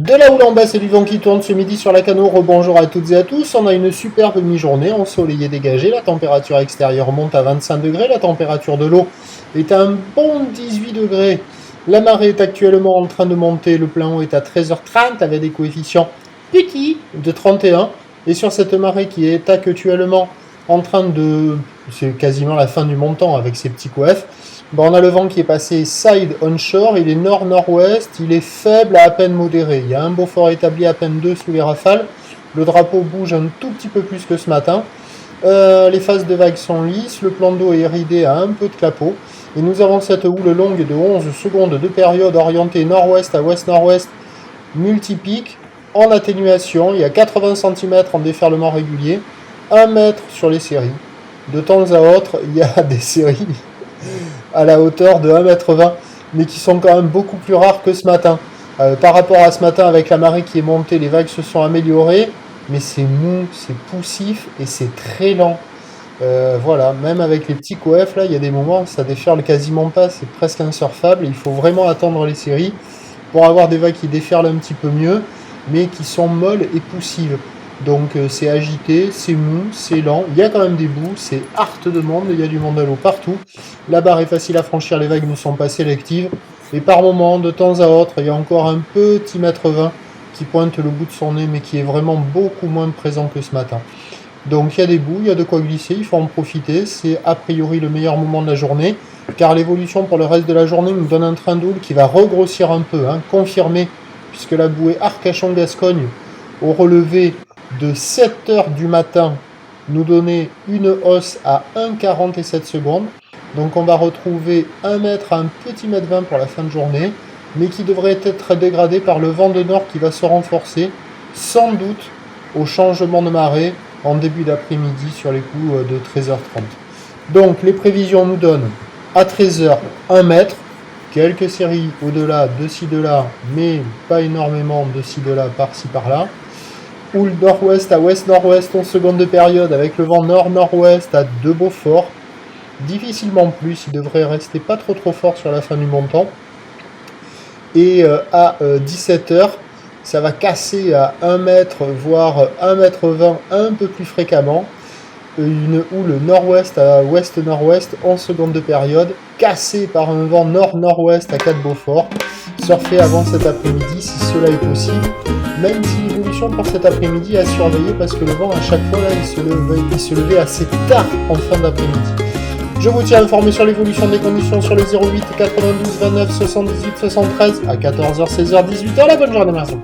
De la houle en baisse et du vent qui tourne ce midi sur la Cano, rebonjour à toutes et à tous. On a une superbe mi-journée ensoleillée dégagée. La température extérieure monte à 25 degrés. La température de l'eau est à un bon 18 degrés. La marée est actuellement en train de monter. Le plein eau est à 13h30 avec des coefficients petits de 31. Et sur cette marée qui est actuellement en train de... C'est quasiment la fin du montant avec ses petits coefs. Bon, on a le vent qui est passé side onshore, il est nord-nord-ouest, il est faible à peine modéré. Il y a un Beaufort établi à peine 2 sous les rafales. Le drapeau bouge un tout petit peu plus que ce matin. Les phases de vagues sont lisses, le plan d'eau est ridé à un peu de clapot. Et nous avons cette houle longue de 11 secondes de période orientée nord-ouest à ouest-nord-ouest, multipique, en atténuation. Il y a 80 cm en déferlement régulier, 1 mètre sur les séries. De temps à autre, il y a des séries à la hauteur de 1,20 m, mais qui sont quand même beaucoup plus rares que ce matin. Par rapport à ce matin, avec la marée qui est montée, les vagues se sont améliorées, mais c'est mou, c'est poussif et c'est très lent. Voilà, même avec les petits coefs, là, il y a des moments où ça déferle quasiment pas, c'est presque insurfable. Il faut vraiment attendre les séries pour avoir des vagues qui déferlent un petit peu mieux, mais qui sont molles et poussives. Donc c'est agité, c'est mou, c'est lent, il y a quand même des bouts, c'est harte de monde, il y a du monde à l'eau partout. La barre est facile à franchir, les vagues ne sont pas sélectives. Et par moment, de temps à autre, il y a encore un petit mètre 20 qui pointe le bout de son nez, mais qui est vraiment beaucoup moins présent que ce matin. Donc il y a des bouts, il y a de quoi glisser, il faut en profiter. C'est a priori le meilleur moment de la journée, car l'évolution pour le reste de la journée nous donne un train d'houle qui va regrossir un peu, confirmé, puisque la bouée Arcachon-Gascogne au relevé de 7h du matin nous donnait une hausse à 1,47 secondes. Donc on va retrouver 1 mètre à un petit mètre 20 pour la fin de journée, mais qui devrait être dégradé par le vent de nord qui va se renforcer, sans doute au changement de marée en début d'après-midi sur les coups de 13h30. Donc les prévisions nous donnent à 13h 1 mètre, quelques séries au-delà, de ci de là, mais pas énormément de ci de là, par-ci par-là. Houle nord-ouest à ouest-nord-ouest, 11 secondes de période, avec le vent nord-nord-ouest à 2 Beaufort. Difficilement plus, il devrait rester pas trop fort sur la fin du montant. Et à 17h, ça va casser à 1 mètre, voire 1,20 m un peu plus fréquemment. Une houle nord-ouest à ouest-nord-ouest, 11 secondes de période, cassée par un vent nord-nord-ouest à 4 Beaufort. Surfer avant cet après-midi si cela est possible. Même si l'évolution pour cet après-midi est à surveiller parce que le vent à chaque fois là, il se levait assez tard en fin d'après-midi. Je vous tiens informé sur l'évolution des conditions sur le 08 92 29 78 73 à 14h, 16h, 18h. La bonne journée, merci.